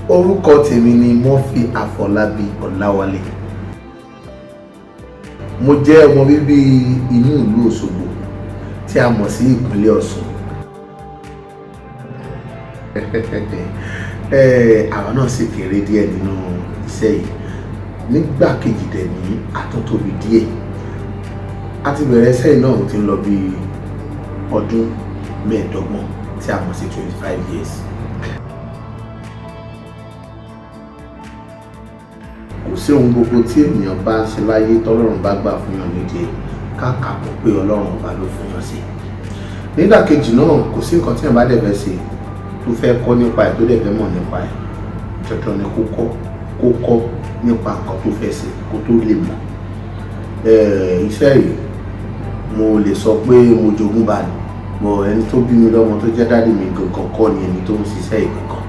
Orúkọ tèmi ni Murphy Afọlábí Ọláwálé. Mo jẹ́ ọmọ bíbí inú ìlú Òṣogbo tí a mọ̀ sí ìpínlẹ̀ Ọ̀ṣun. Àwa náà sì kéré díẹ̀ nínú iṣẹ́ yìí. Nígbà kejì dẹ̀ ní àtúntóbi díẹ̀. A ti bẹ̀rẹ̀ iṣẹ́ yìí náà ti ń lọ bí ọdún 25 tí a mọ̀ sí 25 years. Kò sí ohun gbogbo tí ènìyàn bá ń ṣe láyé tọ́lọ́run bá gbà fún yàn nídìí káàkà kó pé Ọlọ́run ọba ló fún yàn sí. Nídàkejì náà kò sí nǹkan tí èèyàn bá dẹ̀ fẹ́ ṣe tó fẹ́ kọ́ nípa ẹ̀ tó dẹ̀ fẹ́ mọ̀ nípa ẹ̀ dandan ni kó kọ́ nípa nǹkan tó fẹ́ ṣe kó tó lè mọ̀. Iṣẹ́ yìí mo lè sọ pé mo jogún bá ní bọ̀ ẹni tó bí mi lọ́mọ tó jẹ́ dádì mi gangan kọ́ ni ẹni tó ń ṣiṣẹ́ yìí gangan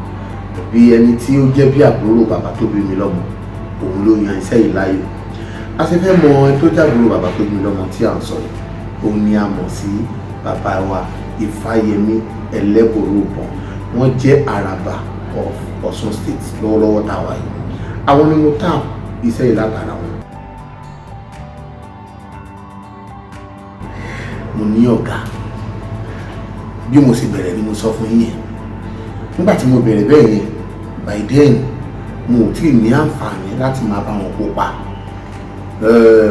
bí ẹni tí ó jẹ́ bí àbúrò bàbá tó bí mi lọ́mọ òun ló yan iṣẹ́ yìí láàyò. A ṣe fẹ́ mọ ẹni tó jábúrò bàbá tó bí mi lọ́mọ tí à ń sọ yìí òun ni a mọ̀ sí bàbá wa Ifáyẹmí Ẹlẹ́bùrúbọ̀n. Wọ́n jẹ́ Àràbà of Ọ̀ṣun State lọ́wọ́lọ́wọ́ táwa yìí. Àwọn ni mo tap iṣẹ́ yìí látara wọn. Mo ní ọ̀gá bí mo sì bẹ̀rẹ̀ ni mo sọ fún yín. Nígbà tí mo bẹ̀rẹ̀ bẹ́ẹ̀ yẹn by then mo ò tí ì ní àǹfààní láti máa bá wọn kópa.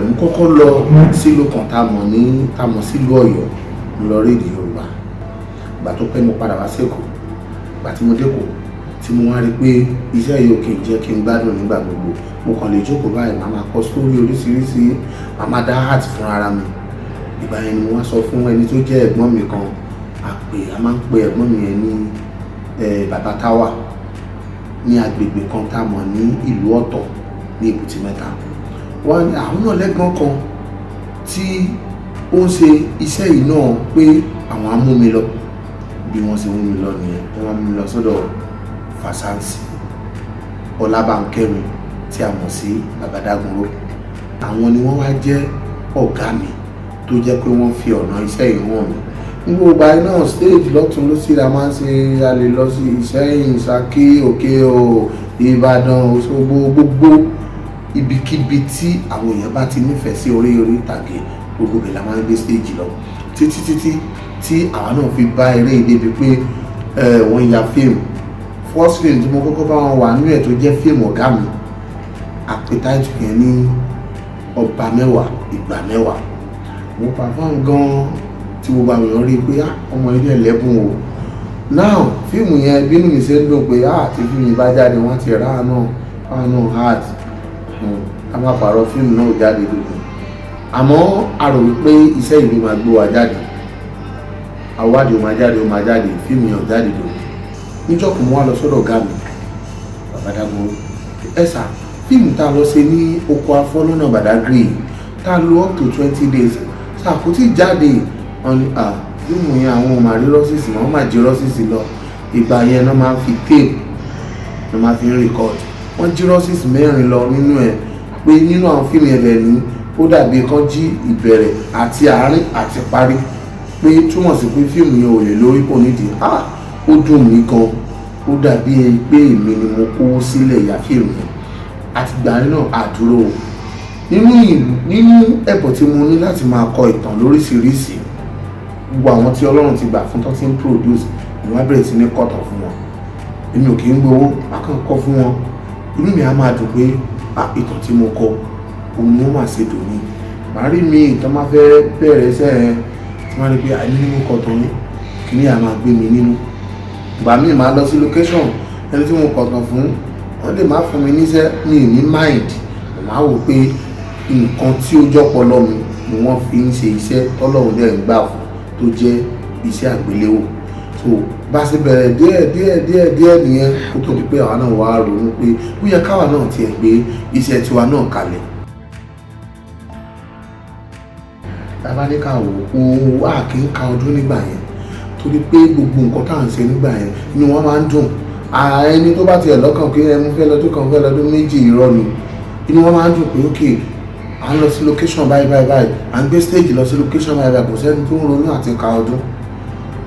Mo kọ́kọ́ lọ sílùú kan tá a mọ̀ sílùú Ọ̀yọ́ mo lọ rédíò Yorùbá. Ìgbà tó pẹ́ mo padà wá sẹ́kọ̀ọ́. Ìgbà tí mo dẹ́kọ̀ọ́ tí mo wá rí pé iṣẹ́ yìí ò kì í jẹ́ kí n gbádùn nígbà gbogbo. Mo kàn lè jókòó báyìí màá máa kọ sórí oríṣiríṣi màá máa dá art fún ara mi. Ìgbà yẹn ni mo wá sọ fún ẹni tó jẹ́ ẹ̀gbọ́n mi kan a máa ń pe ẹ̀gbọ́n mi yẹn ní Bàbá Táwà ní agbègbè kan tá a mọ̀ ní ìlú Ọ̀tọ̀ ní Èbúté Mẹ́ta. Wọ́n ní àwọn náà lẹ́gbọ́n kan tí ó ń ṣe iṣẹ́ yìí náà pé àwọn á mú mi lọ bí wọ́n ṣe mú mi lọ nìyẹn. Wọ́n mú mi lọ sọ́dọ̀ Fásáǹsì Ọlábánkẹ́mi tí a mọ̀ sí Bàbá Dágunró. Àwọn ni wọ́n wá jẹ́ ọ̀gá mi tó jẹ́ pé wọ́n fi ọ̀nà iṣẹ́ yìí hàn mí. Gbogbo ìgbà náà stage lọ́tún ló sì ra máa ń ṣe a lè lọ sí Ìṣẹ́yìn, Ṣakí, Òkè o, Ìbàdàn, Òṣogbo, gbogbo ibikíbi tí àwọn èèyàn bá ti nífẹ̀ẹ́ sí orí ìtàgé gbogbo ìgbà la máa ń gbé stage lọ títí tí àwa náà fi bá eré ìdébi pé wọ́n ya fíìmù. First film tí mo kọ́kọ́ bá wọn wà nínú ẹ̀ tó jẹ́ fíìmù ọ̀gá mi àpètáìtù yẹn ní Ọba Mẹ́wàá Ìgbà Mẹ́wàá. Mo perform gan tí gbogbo àwọn èèyàn rí i pé ọmọ ilé ẹlẹ́bùn o. Now fíìmù yẹn bínú mi ṣe ń dùn pé tí fíìmù yìí bá jáde wọ́n ti rà náà hard a máa pààrọ̀ fíìmù náà jáde lónìí. Àmọ́ a rò wípé iṣẹ́ ìlú máa gbé wa jáde àwádìí ó máa jáde fíìmù yẹn ò jáde lónìí. Níjọ́ kan mo wá lọ sọ́dọ̀ ọ̀gá mi Bàbá Dágunró. Ẹ̀sà fíìmù tá a lọ ṣe ní oko afọ́ lọ́nà Badagry tá a lo up to 20 days kò tí jáde. Wọ́n ní fíìmù yẹn àwọn ọmọ àrí rọ́sìsì wọ́n máa jí rọ́sìsì lọ. Ìgbà yẹn náà máa ń fi tape náà máa fi ń record. Wọ́n jí rọ́sìsì 4 lọ nínú ẹ̀ pé nínú àwọn fíìmù yẹn bẹ̀ ní ó dàbí kan jí ìbẹ̀rẹ̀ àti àárín àti parí pé túmọ̀ sí pé fíìmù yẹn ò lè lórí kò nídìí. Ó dùn mí gan. Ó dàbí pé èmi ni mo kó sílẹ̀ ìyá fíìmù yẹn. Àtìgbà náà àdúró nínú ẹ̀bùn tí mo ní láti máa kọ ìtàn lóríṣiríṣi. Gbogbo àwọn tí Ọlọ́run ti gbà fún tó ti ń produce ni wọ́n bẹ̀rẹ̀ sí ní kọ̀tàn fún wọn. Èmi ò kì í gbowó akàn kọ́ fún wọn. Inú mi á máa dùn pé ìtàn tí mo kọ òun ni wọ́n máa ṣe dùn ní. Màá rí mi ìtàn máa fẹ́ bẹ̀rẹ̀ iṣẹ́ yẹn tí wọ́n rí pé àìní ni mo kọ̀tàn ní kí ni a máa gbé mi nínú. Ìgbà míì máa lọ sí location ẹni tí mo kọ̀tàn fún wọ́n lè má fún mi níṣẹ́ mi ní mind. Mo máa wò pé nǹkan tí ó jọpọlọ mi ni wọ́n fi ń ṣe iṣẹ́ tọ́lọ́run dẹ̀ ń gbà fún tó jẹ́ iṣẹ́ àgbéléwò. So bá ṣe bẹ̀rẹ̀ díẹ̀ nìyẹn kó tó di pé àwa náà wá ronú pé ó yẹ káwa náà tiẹ̀ gbé iṣẹ́ tiwa náà kalẹ̀. Bàbá ní ká wò ó kì í ka ọdún nígbà yẹn torí pé gbogbo nǹkan tá à ń ṣe nígbà yẹn ni wọ́n máa ń dùn. Ẹni tó bá tiẹ̀ lọ́kàn pé ẹmu fẹ́ lọ́dún kan fẹ́ lọ́dún méjì irọ́ ni inú wọn máa ń dùn pé ókè à ń lọ sí location báyìí à ń gbé stage lọ sí location báyìí kò sẹ́ni tó ń ronú àti ka ọdún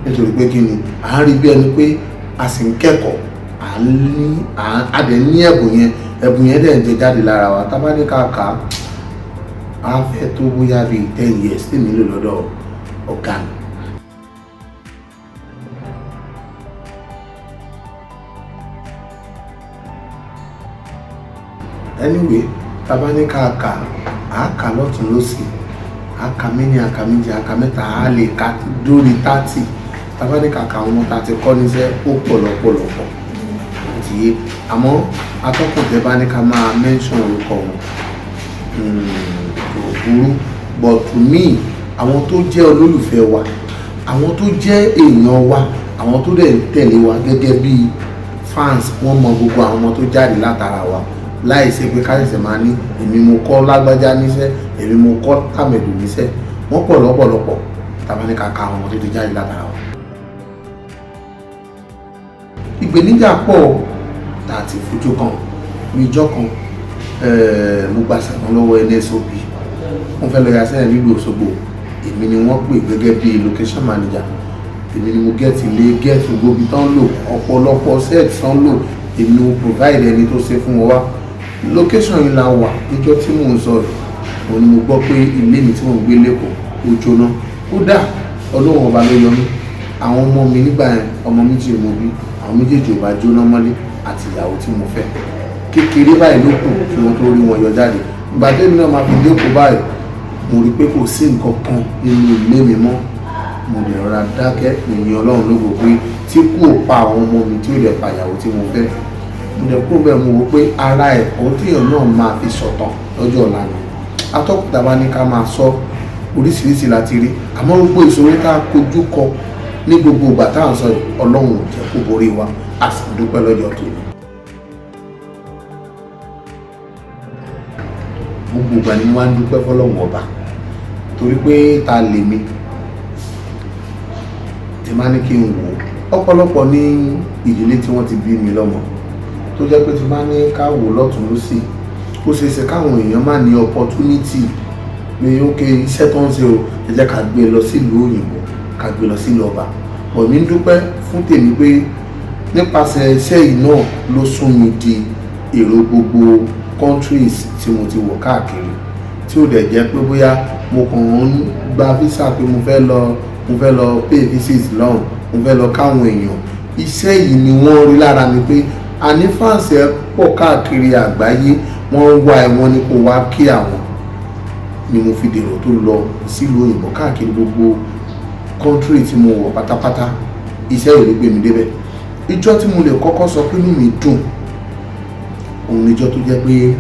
nítorí pé kí ni à ń rí bí ẹni pé a sì ń kẹ́kọ̀ọ́ à a dẹ̀ ní ẹ̀bùn yẹn dẹ̀ ń jẹ jáde lára wa. Tá bá ní ká kà á fẹ́ tó bóyá bíi 10 years tèmi lò lọ́dọ̀ ọ̀gá mi. Anyway, tá bá ní ká kà á kà lọ́tún lósì, á kà méjì, á kà méjì, á kà mẹ́ta, á lè ka dórí 30. Tá bá ní ká kà àwọn ọmọ tá ti kọ́ níṣẹ́ ó pọ̀ lọ́pọ̀lọpọ̀ tí àmọ́ atọ́kùn tẹ́ bá ní ká máa mention orúkọ wọn kò burú, but to me àwọn tó jẹ́ olólùfẹ́ wa, àwọn tó jẹ́ èèyàn wa, àwọn tó dẹ̀ tẹ̀lé wa gẹ́gẹ́ bí fans, wọ́n mọ gbogbo àwọn ọmọ tó jáde látara wa láì ṣe pé káṣẹ̀ṣẹ̀ máa ní èmi mo kọ́ lágbájá níṣẹ́, èmi mo kọ́ tàmẹ̀dù níṣẹ́. Wọ́n pọ̀ lọ́pọ̀lọpọ̀ tá bá ní ká ka àwọn ọmọ tó ti jáde látara wa. Ìgbéníjà pọ̀ tá a ti fojú kan níjọ́ kan mo gba ṣàtàn lọ́wọ́ NSOB, wọ́n fẹ́ lọ ya sẹ́yìn nílùú Òṣogbo. Èmi ni wọ́n pè gẹ́gẹ́ bí location manager, èmi ni mo gẹ́ẹ̀tì ilé gẹ́ẹ̀tì gbogbo ibi tán lò, ọ̀pọ̀lọpọ̀ set tán lò, èmi ni mo provide ẹni tó ṣe fún wọn wá. Location yìí la wà níjọ́ tí mò ń sọ̀rọ̀, òun ni mo gbọ́ pé ilé mi tí mò ń gbé lẹ́kọ̀ọ́ ó jóná. Kódà Ọlọ́run ọba ló yọ mí. Àwọn ọmọ mi nígbà yẹn, ọmọ méjì mo bí, àwọn méjèèjì ò bá jóná mọ́lé àti ìyàwó tí mo fẹ́. Kékeré báyìí ló kù kí wọ́n tó rí wọn yọ jáde. Ìgbà tẹ́mi náà máa fi dẹ́kun báyìí, mo rí pé kò sí nǹkan kan nínú ilé mi mọ́. Mo lè rọra dákẹ́ ìyìn Ọlọ́run lógo pé tí kò pa àwọn ọmọ mi tí ó lè pa ìyàwó tí mo fẹ́. Mo lè kúrò bẹ́ẹ̀, mo wò pé ara ẹ̀kọ́ téèyàn náà máa fi sọ̀tàn lọ́jọ́ ọ̀la ni. Atọ́kùn tá bá ní ká máa sọ oríṣiríṣi láti rí, àmọ́ gbogbo ìṣòro tá a kojú kọ ní gbogbo ìgbà tá à ń sọ Ọlọ́run ò jẹ́ kó borí wa, a sì dúpẹ́ lọ́jọ́ tó ní. Gbogbo ìgbà ni mo máa ń dúpẹ́ fọ́lọ́run ọba, torí pé ta lè mi tí máa ní kí n wò ọ̀pọ̀lọpọ̀ ní ìdílé tí wọ́n ti bí mi lọ́mọ, tó jẹ́ pé tí máa ní ká wò lọ́tún lósì, ó ṣeé ṣe káwọn èèyàn má ní opportunity pé ókè iṣẹ́ tó ń ṣe o, ẹ jẹ́ ká gbé lọ sílùú òyìnbó, ká gbé lọ sílùú ọba. Bọ̀ mi ń dúpẹ́ fún tèmi pé nípasẹ̀ iṣẹ́ yìí náà ló sún mi di èrò gbogbo countries tí mo ti wọ̀ káàkiri, tí ó dẹ̀ jẹ́ pé bóyá mo kàn ń gba visa pé mo fẹ́ lọ pay visit lọ́hùn, mo fẹ́ lọ káwọn èèyàn. Iṣẹ́ yìí ni wọ́n rí lára mi pé àní fans ẹ pọ̀ káàkiri àgbáyé, wọ́n ń wá ẹ, wọ́n ní kó wá kí àwọn, ni mo fi dèrò tó lọ sílùú òyìnbó káàkiri gbogbo country tí mo wọ̀ pátápátá. Iṣẹ́ yìí ló gbé mi débẹ̀. Ìjọ́ tí mo lè kọ́kọ́ sọ pé inú mi dùn, òun níjọ́ tó jẹ́ pé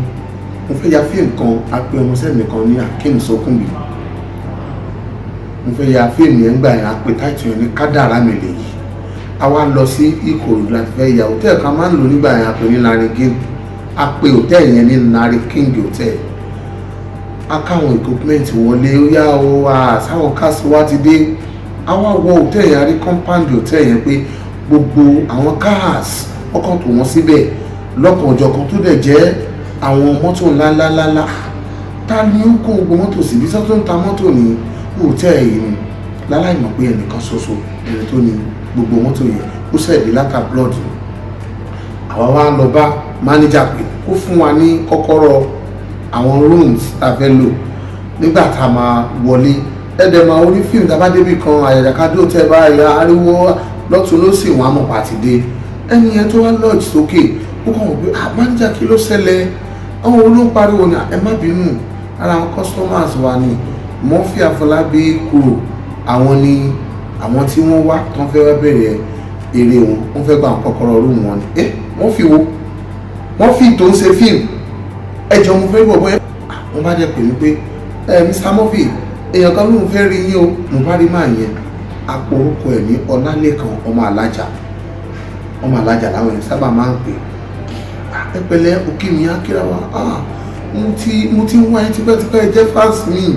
mo fẹ́ ya fíìmù kan, a pé ọmọ sẹ́mi kan ní Akeem Sokunbi. Mo fẹ́ ya fíìmù yẹn gbà yẹn, a pé táìtù yẹn ní Kádàrá mi lèyí. A wá lọ sí Ìkòròdú láti fẹ́ ya hòtẹ́ẹ̀lì kan máa ń lò nígbà yẹn, a pè ní Larry King. A pé hòtẹ́ẹ̀lì yẹn ní Larry King Hotel. A káwọn equipment wọlé, ó yá o wá sáwọn káàsì wá ti dé. A wá wọ hòtẹ́ẹ̀lì yẹn, a rí compound hòtẹ́ẹ̀lì yẹn pé gbogbo àwọn cars ọkàn tó wọ́n síbẹ̀ lọ́kàn ọ̀jọ̀kan, tó dẹ̀ jẹ́ àwọn mọ́tò ńláńláńlá. Ta ni ó kó gbogbo mọ́tò síbi sọ́tò ń ta mọ́tò ní hòtẹ́ẹ̀lì yìí ni, láláì mọ̀ pé ẹnìkan ṣoṣo ẹni tó ní gbogbo mọ́tò yẹn ó ṣẹ̀dí látà blood. Àwa wá lọ bá manager pé kó fún wa ní kọ́kọ́rọ́ àwọn rooms tá a fẹ́ lò nígbà tá a máa wọlé. Ẹ̀dẹ̀ máa orí fíìmù tá a bá débi kan àyàjàkadì hòtẹ́ẹ̀lì báyìí, ariwo lọ́tún ló sì wọ́n á mọ̀ pàtìdé. Ẹni yẹn tó wá lodge sókè, ó kàn wọ́n pé manager kí ló ṣẹlẹ̀, àwọn olóhùn pariwo ni ẹ má bínú, ara àwọn customers wa ni Murphy Afọlábí kúrò, àwọn ni àwọn tí wọ́n wá tán fẹ́ wá bẹ̀rẹ̀ eré wọn, wọ́n fẹ́ gba àwọn kọ́kọ́rọ́ room wọn ni. Wọ́n fi wo wọ́n fi tó ń ṣe fíìmù, ẹjọ́ mo fẹ́ gbọ́ bóyá wọ́n bá jẹ́ pè mí pé Mr. Murphy èèyàn kan lóun fẹ́ rí yín o. Mo bá rí máa yẹn, apò orúkọ ẹ̀ ní Ọlálékan ọmọ alájà láwọn èèyàn sábà máa ń pè. Ẹ pẹ̀lẹ́ òkè mi akíra wa, mo ti ń wá ẹ tipẹ́tipẹ́, jẹ́ fans mi,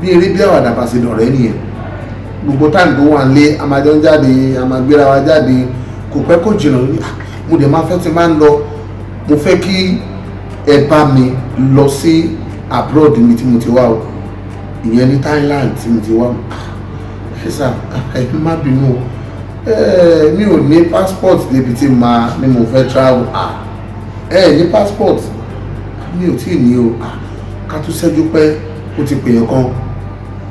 bí eré bí àwàdà bá ṣe dọ̀rẹ́ nìyẹn. Gbogbo táìmù tó wà nílé, a máa jọ ń jáde, a máa gbéra wa jáde, kò pẹ́ kó jìnnà ní mo dẹ̀ máa fẹ́ ti máa ń lọ, mo fẹ́ kí ẹ bá mi lọ sí abroad mi tí mo ti wá o, ìyẹn ní Thailand tí mo ti wá. Ẹ sà, ẹ má bínú o, mi ò ní passport débi tí ni mo fẹ́ travel. Ní passport mi ò tí ì ní o. Ká tún ṣẹ́jú pé ó ti pèèyàn kan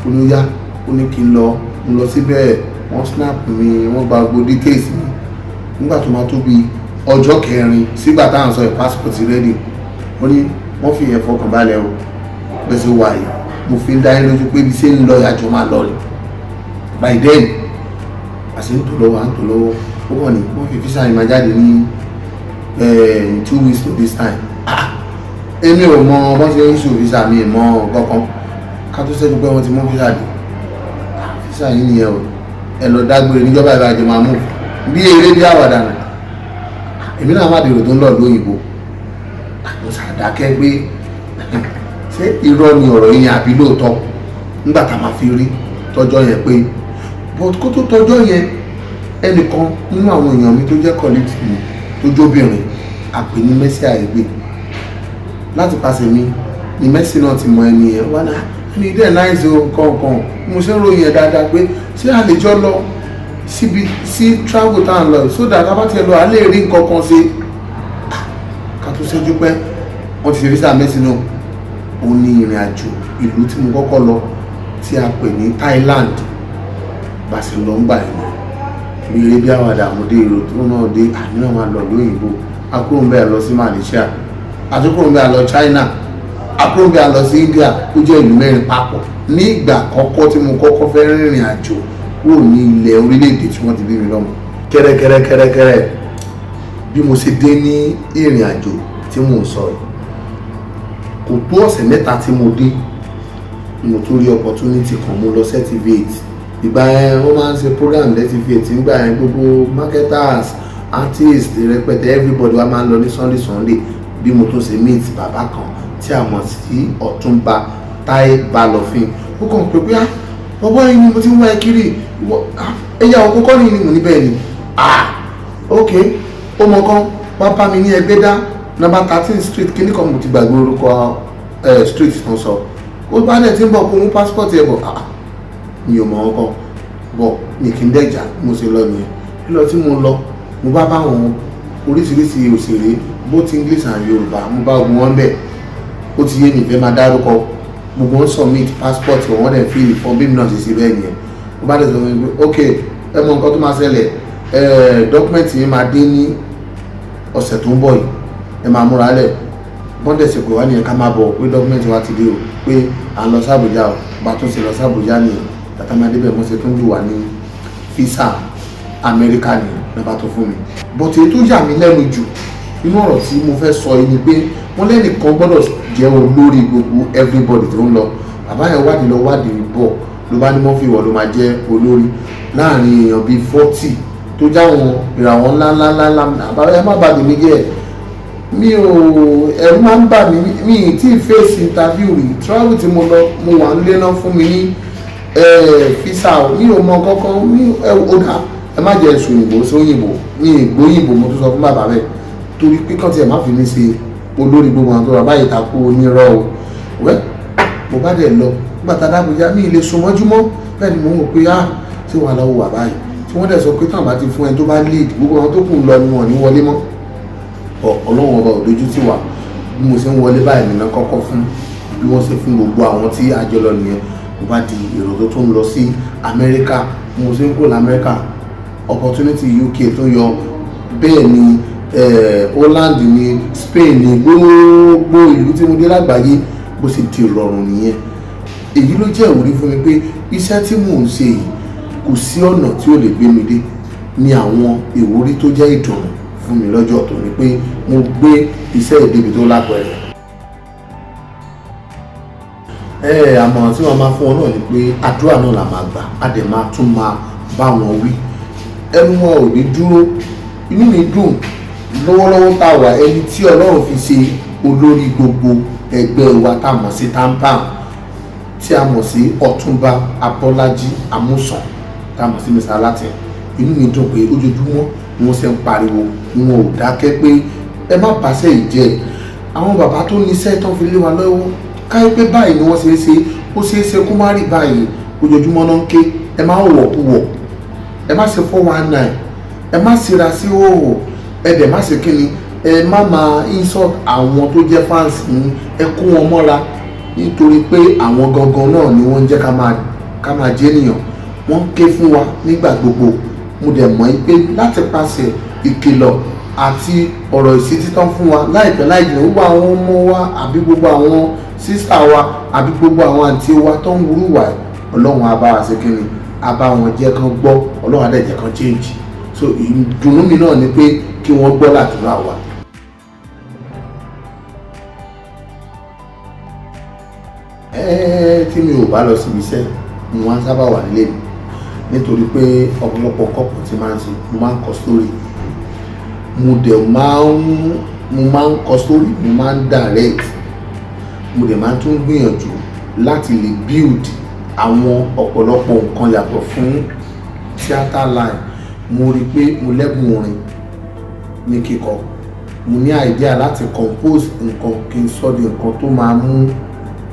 ó ní ó yá ó ní kí n lọ síbẹ̀ wọ́n snap mi wọ́n gba gbogbo details mi nígbà tó máa tó bí ọjọ́ kẹrin sígbà táwọn sọ passport ready wọ́n ní wọ́n fi yẹn fọkàn balẹ̀ o bẹ́ẹ̀ sì wà yìí mo fi ń dá yín lójú pé ibi tí ń lọ ìyàjọ máa lọ rẹ̀ by then àti ń tò lọ́wọ́ ó wọ̀ ní wọ́n fi visa yìí máa jáde ní 2 weeks to this time. Èmi ò mọ bọ́n ṣe ń ṣe visa mi mọ́ kankan ká tó ṣẹ́jú pé wọ́n ti mú visa dé visa yìí nìyẹn o ẹ lọ dágbére níjọba ìbàjẹ́ máa mú bí eré bí àwàdà nà èmi náà má dèrò tó ń lọ lóyìnbó mo ṣàdákẹ́ pé ṣé irọ́ ni ọ̀rọ̀ yẹn àbí lóòótọ́ nígbà tá a máa fi rí tọ́jọ́ yẹn pé but kó tó tọ́jọ́ yẹn ẹnìkan nínú àwọn èèyàn mi tó jẹ́ colleague mi tó jóbìnrin àpè ní Mercy Aigbe láti pàṣẹ mi ni Mercy náà ti mọ ẹni yẹn wá náà ẹni dẹ́ náìsì kọ̀ọ̀kan mo ṣe ń ròyìn ẹ̀ dáadáa pé ṣé a lè jọ lọ sí travel tá à ń lọ so that a bá tiẹ̀ lọ a lè rí nǹkan kan ṣe ká tó ṣẹ́jú pẹ́ wọ́n ti ṣe visa Mercy náà òun ní ìrìn àjò ìlú tí mo kọ́kọ́ lọ tí a pè ní Thailand bá ṣe lọ ń gbà ẹ̀mọ́ bí eré bí àwàdà àmúdé èrò tó náà dé àmì náà máa lọ lóyìnbó akúrò ń bẹ́ẹ̀ lọ sí Malaysia àtúkúrò ń bẹ́ẹ̀ lọ China akúrò ń bẹ́ẹ̀ lọ sí India ó jẹ́ ìlú mẹ́rin papọ̀ ní ìgbà àkọ́kọ́ tí mo kọ́kọ́ fẹ́ rìnrìn àjò kúrò ní ilẹ̀ orílẹ̀-èdè tí wọ́n ti bí mi lọ́mọ kẹ́rẹ́kẹ́rẹ́ bí mo ṣe dé ní ìrìn àjò tí mò ń sọ yìí kò tó ọ̀sẹ̀ mẹ́ta tí mo dé mo tó rí opportunity kan mo lọ certificate ìgbà yẹn wọ́n máa ń ṣe program certificate nígbà yẹn gbogbo marketers artists rẹpẹtẹ everybody wa máa ń lọ ní Sunday bí mo tó ṣe meet bàbá kan tí a mọ̀ sí Ọ̀túnba Táyé Balófin ó kàn pé pé bàbá yìí ni mo ti ń wá ẹ kiri ẹ̀yà òkú kọ́ ni mo níbẹ̀ ni ok ó mọ kan wá bá mi ní Ẹgbẹ́dá number 13 street kíní kan mo ti gbàgbé orúkọ street tó ń sọ ó bá dẹ̀ tí ń bọ̀ kó mú passport ẹ̀ bọ̀ mi ò mọ̀ wọn kan bọ̀ mi kì í dẹ̀jà mo ṣe lọ nìyẹn lílọ tí mo lọ mo bá wọn oríṣiríṣi òṣèré both English and Yorùbá mo bá ogun wọn bẹ̀ ó ti yé mi fẹ́ máa dárúkọ gbogbo wọn submit passport wọn dẹ̀ fill form bí mi náà ṣe ṣe bẹ́ẹ̀ nìyẹn mo bá dẹ̀ sọ fún mi pé ok ẹ mọ nǹkan tó máa ṣẹlẹ̀ document yìí máa dé ní ọ̀sẹ̀ tó ń bọ̀ yìí ẹ máa múra lẹ̀ bọ́ndẹ̀ ṣe pé wá nìyẹn ká máa bọ̀ pé dọ́kúmẹ́ntì wa ti dé o pé à ń lọ sábùjá o bá tún ṣe lọ sábùjá ni tàtà máa débẹ̀ mọ́ ṣe tó ń dù wá ní físà Amẹ́ríkà ni lọ́ba tó fún mi bọ́tí tó yà mí lẹ́nu jù nínú ọ̀rọ̀ tí mo fẹ́ sọ yìí ni pé wọ́n lẹ́nìkan gbọ́dọ̀ jẹ́ olórí gbogbo everybody tó ń lọ bàbá yẹn wádìí bọ̀ ló bá ní Murphy wọ̀ ló máa jẹ́ olórí láàrin èèyàn bíi 40 tó jáwọn ìràwọ̀ ńláńláńlá àbáyé má bàbí mi jẹ́ mi ò ẹ̀rù máa ń bà mí mi tí ì fèsì interview rí travel tí mo lọ mo wà nílé náà fún mi ní fisa mi ò mọ kankan mi ò dá ẹ má jẹ ẹsùn òyìnbó sí òyìnbó mi ìgbóyìnbó mo tún sọ fún bàbá bẹ́ẹ̀ torí pé kàn tí ẹ má fi mí ṣe olórí gbogbo àwọn tó rà báyìí takú onírọ́ o wẹ́ mo bá dẹ̀ lọ nígbà tá a dábòjá mi ì lè so mọ́júmọ́ bẹ́ẹ̀ ni mo ń wò pé ṣé wàá lọ́wọ́ wà báyìí tí wọ́n dẹ̀ sọ pé táwọn bá ti fún ẹ tó bá lead gbogbo àwọn tó kù ń lọ ni wọ́n ní wọlé mọ́ ọlọ́run ọba òdojú tí wà bí mo ṣe ń wọlé báyìí nìyẹn kọ́kọ́ fún bí wọ́n ṣe fún gbogbo àwọn tí àjọ lọ nìyẹn mo bá di èrò tó ń lọ sí Amẹ́ríkà mo ṣe ń kúrò ní Amẹ́ríkà opportunity UK tó yọ bẹ́ẹ̀ ni Holland ni Spain ni gbogbo ìlú tí mo dé lágbàáyé bó ṣe di rọrùn nìyẹn èyí ló jẹ́ ìwúrí fún mi pé iṣẹ́ tí mò ń ṣe yìí kò sí ọ̀nà tí ó lè gbé mi dé ní àwọn ìwúrí tó jẹ́ ìdùnnú fún mi lọ́jọ́ tó ní pé mo gbé iṣẹ́ ìdíbi tó lápẹẹrẹ. Àmọ̀ràn tí wọ́n máa fún ọ náà ni pé àdúrà náà la máa gbà á dẹ̀ máa tún máa bá wọn wí ẹnu wọn ò ní dúró inú mi dùn lọ́wọ́lọ́wọ́ tá a wà ẹni tí Ọlọ́run fi ṣe olórí gbogbo ẹgbẹ́ wa tá a mọ̀ sí TAMPAN tí a mọ̀ sí Ọ̀túnba Abọ́lájí Amúsàn tá a mọ̀ sí Mr. Latin inú mi dùn pé ojoojúmọ́ wọ́n ṣe ń pariwo wọn ò dákẹ́ pé ẹ má pàṣẹ ìjẹ́ àwọn bàbá tó níṣẹ́ tán fi lé wa lọ́wọ́ káyé pé báyìí ni wọ́n ṣe é ṣe ó ṣe é ṣe kó má rí báyìí ojoojúmọ́ náà ń ké ẹ má wọ̀ kú wọ̀ ẹ má ṣe 419, ẹ má ṣera sí òhò, ẹ dẹ̀ má ṣe kíni, ẹ má máa insult àwọn tó jẹ́ fans yín, ẹ kó wọn mọ́ra nítorí pé àwọn gangan náà ni wọ́n ń jẹ́ ká máa jẹ́ ènìyàn. Wọ́n ń ké fún wa nígbà gbogbo. Mo dẹ̀ mọ̀ pé láti pàṣẹ ìkìlọ̀ àti ọ̀rọ̀ ìṣítí tán fún wa láìpẹ́ láì jìnnà, gbogbo àwọn ọmọ wa àbí gbogbo àwọn sísà wa àbí gbogbo àwọn àǹtí wa tó ń wúrú wà, Ọlọ́run á bá wa ṣe kíni, á bá wọn jẹ́ kán gbọ́, Ọlọ́run á dẹ̀ jẹ́ kán change. So ìdùnnú mi náà ni pé kí wọ́n gbọ́ làdúrà wa. Tí mi ò bá lọ síbi iṣẹ́, mo máa ń sábà wà nílé mi nítorí pé ọ̀pọ̀lọpọ̀ kọ́pù tí máa ń ṣe, mo máa ń kọ story, mo máa ń kọ story, mo máa ń direct, mo dẹ̀ máa tún gbìyànjú láti lè build àwọn ọ̀pọ̀lọpọ̀ nǹkan yàtọ̀ fún theatre line. Mo rí pé mo lẹ́bùn orin ní kíkọ, mo ní idea láti compose nǹkan kí n sọ di nǹkan tó máa mú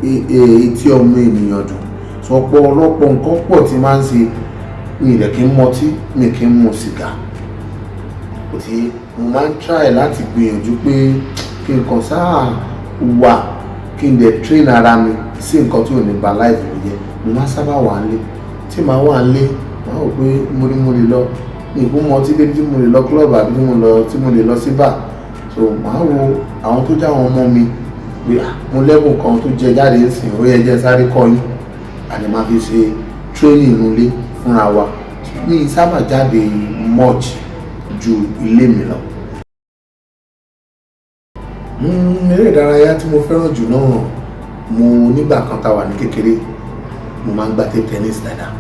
etí ọmọ ènìyàn dùn. So ọ̀pọ̀lọpọ̀ nǹkan pọ̀ tí máa ń ṣe. Mi dẹ̀ kí n mọtí, mi kí n mu sìgá. Mo máa ń try láti gbìyànjú pé kí n kàn sáà wà, kí n dẹ̀ train ara mi sí nǹkan tí ò ní ba life mi jẹ́. Mo máa sábà wà nílé. Tí màá wà nílé, màá rò pé mo lè lọ ní ìbú mọtí débi tí mo lè lọ club àbí tí mo lè lọ sí bar. So màá wo àwọn tó jáwọn ọmọ mi pé mo lẹ́bùn kan tó jẹ jáde nísìnyí, ó yẹ jẹ́ sáré kọ́ yín. Àní máa fi ṣe training nulẹ̀ fúnra wa. Mi sábà jáde much ju ilé mi lọ. Eré ìdárayá tí mo fẹ́ràn jù náà, mo nígbà kan tá wà ní kékeré, mo máa ń gbá table tennis dáadáa,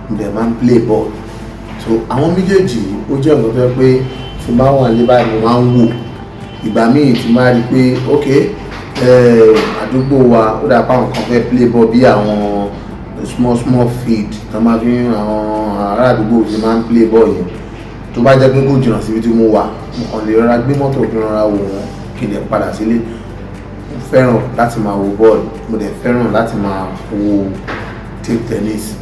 mo dẹ̀ máa ń play ball. So àwọn méjèèjì ó jẹ́ nǹkan tó yẹ pé tí bá wà ní báyìí mo máa ń wò. Ìgbà míì tí máa rí pé àdúgbò wa ó dà pé àwọn kan fẹ́ play ball bí àwọn small field tó máa fi àwọn ará àdúgbò tí máa ń play ball yẹn. Tó bá jẹ́ pé kò jìnnà síbi tí mo wà, mo kàn lè rọra gbé mọ́tò kí n rọra wò wọ́n kí n lè padà sílé. Mo fẹ́ràn láti máa wo bọ́ọ̀lù, mo dẹ̀ fẹ́ràn láti máa wo table tennis.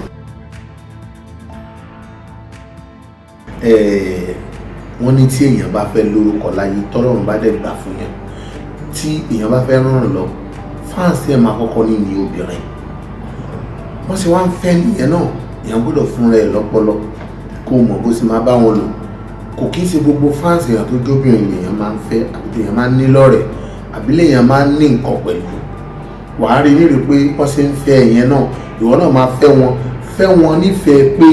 Wọ́n ní tí èèyàn bá fẹ́ lórúkọ láyé, tọ́lọ́run bá dẹ̀ gbà fún yẹn, tí èèyàn bá fẹ́ ràn lọ, fans ẹ̀ máa kọ́kọ́ ní obìnrin. Wọ́n sì wá ń fẹ́ nìyẹn náà, èèyàn gbọ́dọ̀ fún rẹ̀ lọ́pọlọ kó mọ̀ bó sì máa bá wọn lò. Kò kí ń ṣe gbogbo fans èèyàn tó jóbìnrin lèèyàn máa ń fẹ́ àbí lèèyàn máa ń ní lọ́rẹ̀ẹ́ àbí lèèyàn máa ń ní nǹkan pẹ̀lú. Wàá rí nírìí pé wọ́n ṣe ń fẹ́ ẹ̀yẹn náà, ìwọ náà máa fẹ́ wọn nífẹ̀ẹ́ pé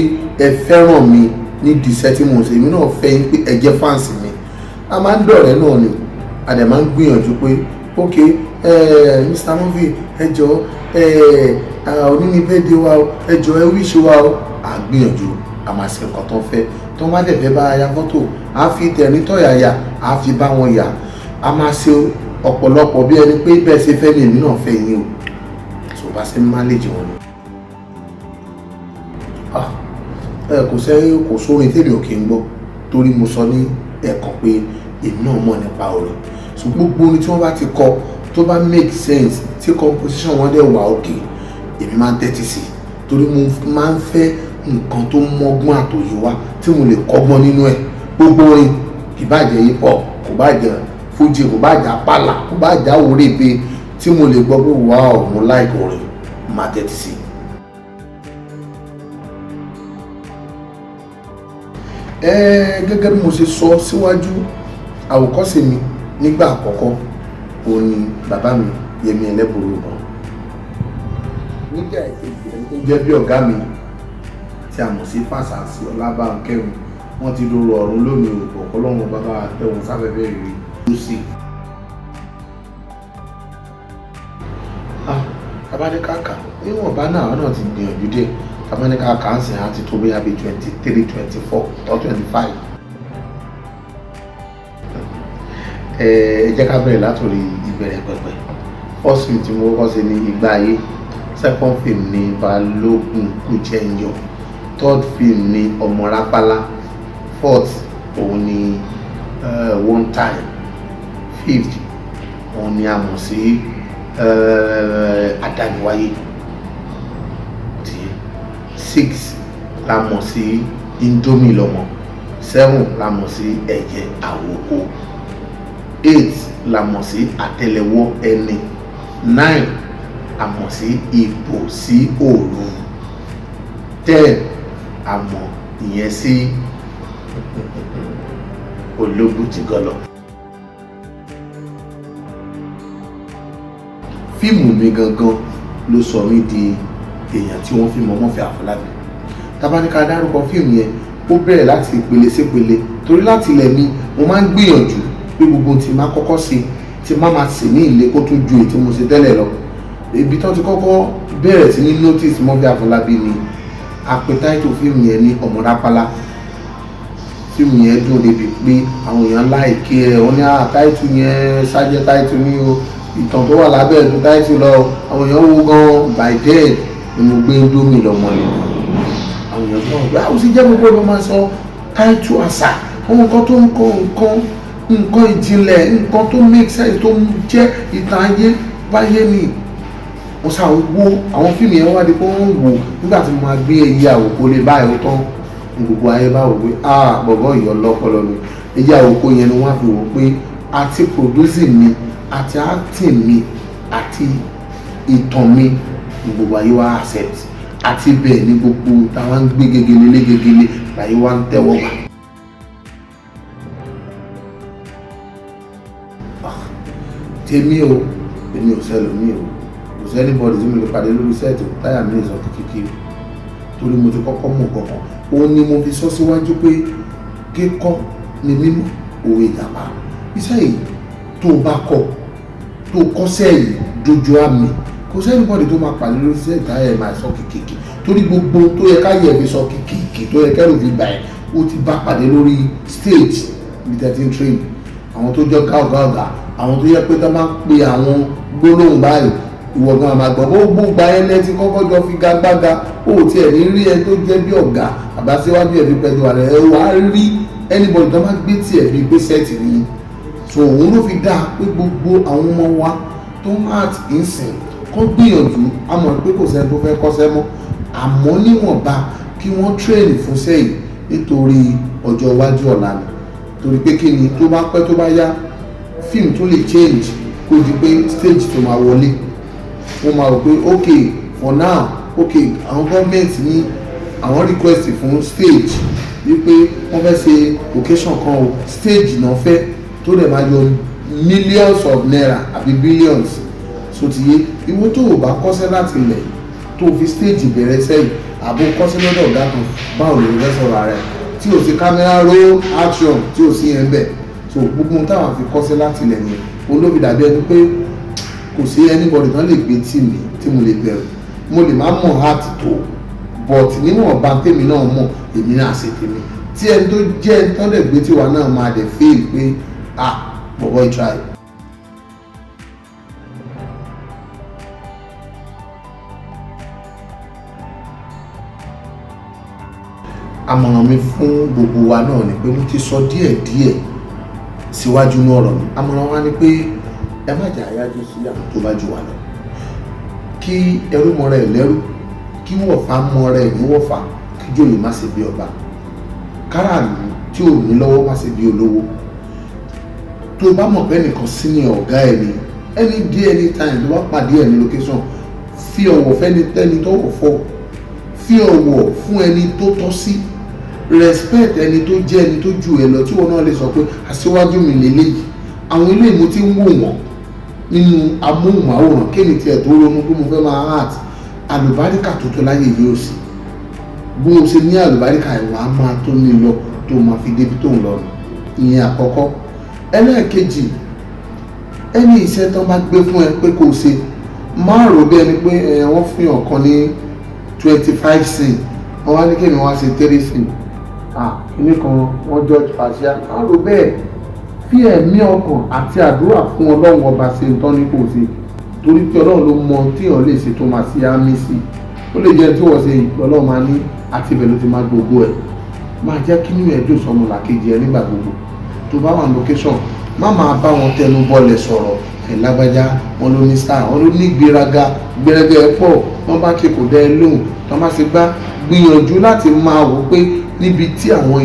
ẹ fẹ́ràn mi nídìí iṣẹ́ tí mo ń ṣe, èmi náà fẹ́ yín pé ẹ jẹ́ fans mi. A máa ń dọ̀rẹ́ náà ni, a dẹ̀ máa ń gbìyànjú pé ok Mr. Movie ẹ jọ̀ọ́ òní ni birthday wa o, ẹ jọ̀ọ́ ẹ wish wa o. À gbìyànjú, a máa ṣe nǹkan tó ń fẹ́. Tó bá dẹ̀ fẹ́ bá ya fọ́tò, a fi tẹ̀rín tọ̀yàyà, a fi bá wọn yà. A máa ṣe ọ̀pọ̀lọpọ̀ bí ẹni pé bẹ́ẹ̀ ṣe fẹ́ ni èmi náà fẹ́ yín o. So bá ṣe manage wọn ni. Kò sórin tèmi ò kí ń gbọ́, torí mo sọ ní ẹ̀kan pé èmi náà mọ̀ nípa orin. So gbogbo orin tí wọ́n bá ti kọ tó bá make sense, tí composition wọn dẹ̀ wà okay, èmi máa ń tẹ́tí sí i, torí mo máa ń fẹ́ nǹkan tó mọ́gbọ́n àtòyè wá tí mo lè kọ́gbọ́n nínú ẹ̀. Gbogbo orin, kì bá jẹ́ hip hop, kò bá jẹ́ fújì, kò bá jẹ́ àpàlà, kò bá jẹ́ àwòrán tí mo lè gbọ́ pé wow mo like orin, máa tẹ́tí sí i. Gẹ́gẹ́ bí mo ṣe sọ síwájú, àwòkọ́ṣe mi nígbà àkọ́kọ́ òun ni bàbá mi Yẹmí Ẹlẹ́bùrúbọn. Nígbà ìkejì ẹni tó jẹ́ bí ọ̀gá mi tí a mọ̀ sí Fásàsí Ọlábánkẹ́mi, wọ́n ti dòrò ọ̀run lónìí òpó ọlọ́run bàbá àtẹ̀wọ̀n sáfẹ́fẹ́ rí lùsì. Abáníkàkà níwọ̀nba náà ti gbìyànjú dé. Abáníkàkà ń sìn àti tó bóyá bí 23, 24 or 25. Ẹ jẹ́ ká bẹ̀rẹ̀ látòrí ìbẹ̀rẹ̀ pẹ̀pẹ̀. First film tí mo kọ́kọ́ ṣe ní Ìgbà Ayé, second film ní Balógun Kújẹ́ńyọ̀, third film ní Ọmọ Rápálá, fourth òun ní One Time, fifth òun ní a mọ̀ sí Àdániwáyé, sixth la mọ̀ sí Indomie lọmọ. 7 la mọ̀ sí ẹ̀jẹ̀ àwòkó. 8 la mọ̀ sí àtẹ́lẹwọ́ ẹni. 9 a mọ̀ sí ipò sí òru. 10 a mọ̀ ìyẹn sí olóbùtìgọlọ. Fíìmù mi gangan ló sọ mí di èèyàn tí wọ́n fi mọ̀ Murphy Àfọlábí. Tá bá ní ká dárúkọ fíìmù yẹn, ó bẹ̀rẹ̀ láti ìpele sípele, torí láti ilẹ̀ mi mo máa ń gbìyànjú pé gbogbo tí máa kọ́kọ́ ṣe tí máa ṣe ní ilé kó tún ju èyí tí mo ṣe tẹ́lẹ̀ lọ. Ibi tó ti kọ́kọ́ bẹ̀rẹ̀ sí ní notice Murphy Àfọlábí ni àpètáìtò fíìmù yẹn ní Ọmọ Rápálá. Fíìmù yẹn dùn débi pé àwọn èèyàn láìkí ẹ̀ wọ́n ní táìtù yẹn ṣáájẹ́ táìtù ní o, ìtàn tó wà lábẹ́ ẹ̀dùn táìtù lọ, àwọn èèyàn wo gan by then ni mo gbé Indomie lọ́mọ yẹn. Àwọn èèyàn gbọ́n pé àwọn sì jẹ́ gbogbo ẹ̀rọ máa sọ táìtù àṣà, àwọn nǹkan tó ń kọ́ nǹkan ìjìnlẹ̀, nǹkan tó make sense, tó jẹ́ ìtàn ayé báyé ni. Mo sá wo àwọn fíìmù yẹn wá di pé wọ́n wò nígbà tí mo máa gbé ẹyẹ àwòkó lé báyìí ó tán gbogbo ayé bá wò pé bọ̀bọ̀ ìyọ̀ lọ́pọlọ ni. Ẹyẹ àwòkó yẹn ni wọ́n fi wò pé àti producing mi àti acting mi àti ìtàn mi gbogbo ayé wá accept, àti bẹ́ẹ̀ ni gbogbo táwọn ń gbé gegele láyé wá ń tẹ́wọ́ gbà. Tèmi o, èmi ò sẹ́lòmí o, kò sẹ́ni bọ́ọ̀dì tí mo lè pàdé lórí sẹ́ẹ̀tì táyà mi ìsọ̀ kékeré torí mo ti kọ́kọ́ mọ̀ kankan. Òun ni mo fi sọ síwájú pé kíkọ́ ni mímọ̀ òwe ìjàpá. Iṣẹ́ yìí tó bá kọ́ tó kọ́ṣẹ́ yìí dojú àmì, kò sẹ́ni bọ́ọ̀dì tó máa pàdé lórí sẹ́ẹ̀tì táyà ẹ̀ máa sọ kékeré torí gbogbo tó yẹ káyẹ̀ fi sọ kékeré tó yẹ kẹ́rù fi gbà ẹ̀ ó ti bá pàdé lórí stage ní 13 train. Àwọn tó jọ gáàgá, àwọn tó yẹ pé tó máa ń pe àwọn gbólóhùn báyìí ìwọ̀gán àmàgbọ̀n bó gbogbo ayẹlẹ́ tí kọ́kọ́ jọ fi gagbága ó ti ẹ̀ ní rí ẹ tó jẹ́ bí ọ̀gá àbáṣíwájú ẹ̀ fi pẹ̀lú ààrẹ ẹ wá rí anybody tó máa gbé tiẹ̀ bí pé sẹ́ẹ̀tì nìyí. So òun ló fi dáa pé gbogbo àwọn ọmọ wa tó ń art ìsìn kó gbìyànjú, àmọ́ pé kò sẹ́ni tó fẹ́ kọ́ṣẹ́ mọ́, àmọ́ níwọ̀nba kí wọ́n train fún sẹ́yìn nítorí ọjọ́ iwájú ọ̀la ni. Torí pé kí ni tó bá pẹ́ tó bá yá fíìmù tó lè change kó di pé stage tó máa wọlé wọ́n máa rò pé ok for now ok àwọn gọ́ọ̀mẹ̀ntì ní àwọn request fún stage wípé wọ́n fẹ́ ṣe occasion kan o, stage náà fẹ́ tó dẹ̀ máa yọ millions of naira àbí billions. So ti yé ìwọ tó o bá kọ́ṣẹ́ láti ilẹ̀ tó fi stage bẹ̀rẹ̀ sẹ́yìn àbò kọ́ṣẹ́ lọ́dọ̀ ọ̀gá kan báwo lè fẹ́ sọ̀rọ̀ rẹ̀ tí o sì camera roll action tí o sì yẹn bẹ̀. So gbogbo táwọn fi kọ́ṣẹ́ láti ilẹ̀ yẹn olóbi dàbí ẹni pé kò sí anybody kan lè gbé tì mí tí mo lè bẹ̀rù. Mo lè má mọ̀ heart tó but níwọ̀n bá tèmi náà mọ̀ èmi náà ṣe tèmi tí ẹni tó jẹ́ ẹni tó lè gbé tiwa náà máa dẹ̀ fail pé bọ̀bọ̀ try. Àmọ̀ràn mi fún gbogbo wa náà ni pé mo ti sọ díẹ̀díẹ̀ síwájú ní ọ̀rọ̀ mi. Àmọ̀ràn wa ni pé ẹ má jà àyájú sí àwọn tó bá jù wá lọ, kí ẹrú mọ rẹ̀ lẹ́rú, kí wọ̀fà mọ rẹ̀ ní wọ̀fà, kí jòyè má ṣe bí ọba, káràlú tí ò ní lọ́wọ́ má ṣe bí olówó. Tó bá mọ̀ pé nìkan sí ní ọ̀gá ẹ̀ ni any day anytime tó bá pàdé ẹ̀ ní location, fi ọ̀wọ̀ fẹ́ni tẹ́ni tó wọ̀ fọ́, fi ọ̀wọ̀ fún ẹni tó tọ́ sí, respect ẹni tó jẹ́ ẹni tó jù ẹ lọ tí wọn náà lè sọ pé aṣíwájú mi lélẹ́yìí. Àwọn ilé ìmú tí ń wò wọ́n nínú amóhùnmáwòrán kéènì tiẹ̀ tó ronú pé mo fẹ́ máa art àlùbáríkà tó tó láyé yóò sí. Bí mo ṣe ní àlùbáríkà ìwà á máa tó ní lọ tó máa fi débi tó ń lọ. Ìyẹn àkọ́kọ́. Ẹlẹ́ẹ̀kejì, ẹni iṣẹ́ tán bá gbé fún ẹ pé kò ṣe, má rò bí ẹni pé wọ́n fi hàn kan ní 25 sin wọ́n wá ní kéèmí wá ṣe 3 sin kíní kan wọ́n George Fassia, má rò bẹ́ẹ̀. Fi ẹ̀mí ọkàn àti àdúrà fún Ọlọ́run ọba ṣe ń tán ní kò ṣe, torí pé Ọlọ́run ló mọ tíyàn lè ṣe tó máa sí àmì sí. Ó lè jẹ́ tí wọ́n ṣe Ọlọ́run máa ní àti ibẹ̀ ló ti máa gbogbo ẹ̀. Máa jẹ́ kí nínú ẹ̀dùn sọmọ làkejì ẹ nígbà gbogbo. Tó bá wà ní location má máa bá wọn tẹnu bọ́lẹ̀ sọ̀rọ̀ lágbájá wọn ló ní star wọn ló ní gbéraga ẹ pọ̀ wọ́n bá ṣe kò dẹ́ ẹ lóhùn tó má ṣe gbá gbìyànjú láti máa wò pé níbi tí àwọn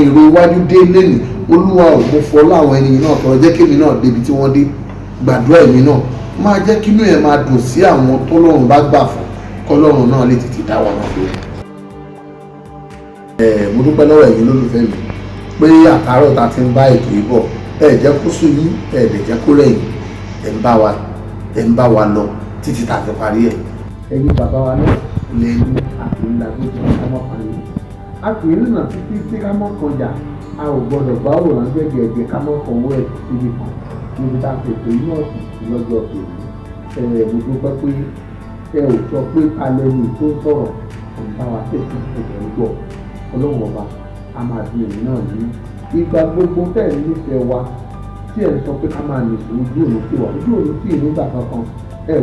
èrò iwájú dé lẹ́nu. Olúwa ò mo fọlá àwọn ẹni náà tọrọ, jẹ́ kémi náà débi tí wọ́n dé. Gbàdúrà èmi náà máa jẹ́ kínú ẹ̀ máa dùn sí àwọn tọ́lọ́run bá gbà fún, kọ́lọ́run náà lè tètè dá wa náà lóhùn. Mo dúpẹ́ lọ́wọ́ ẹ̀yin lólùfẹ́ mi pé àtàárọ̀ ta ti ń bá ètò yìí bọ̀, ẹ jẹ́ kó sú yín, ẹ dẹ̀ jẹ́ kó rẹ̀ yín, ẹ ń bá wa lọ títí tá a fi parí ẹ̀. Ẹ̀yin bàbá wa náà lè ní àfihàn tó ti ká mọ́ kan yìí. A kì í rìnà títí tí ká mọ́ kan jà, a ò gbọ́dọ̀ bá òòrùn gẹ́gẹ́ ká mọ́ kan owó ẹ̀ síbi kan níbi tá a fi ètò yìí náà sì lọ́jọ́ òní. Mo dúpẹ́ pé ẹ ò sọ pé alẹ́ ni tó sọ̀rọ̀ bá wa tẹ̀sí ẹ̀jẹ̀ gbọ́. Ọlọ́run ọba a máa di èyí náà ní ìgbà gbogbo tẹ̀ nífẹ̀ẹ́ wa tí ẹ̀ ń sọ pé ká máa nìṣó ojú òní sí wa, ojú òní sí nígbà kankan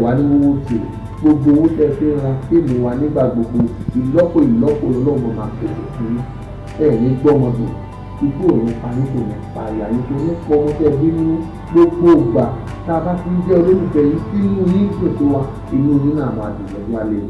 wá ní owó tì gbogbo owó tẹ̀ fi ń ra fíìmù wa nígbà gbogbo ìlọ́po Ọlọ́run máa pèsè fún ní gbọ́mọdún ikú òní parí kò ní pa ìyá yìí tó ní pọ́ ọmọdé bí nínú gbogbo ìgbà tá a bá ti ń jẹ́ olólùfẹ́ yìí tí inú yín dùn tó wa, inú yín náà máa dùn lọ́jọ́ alẹ́.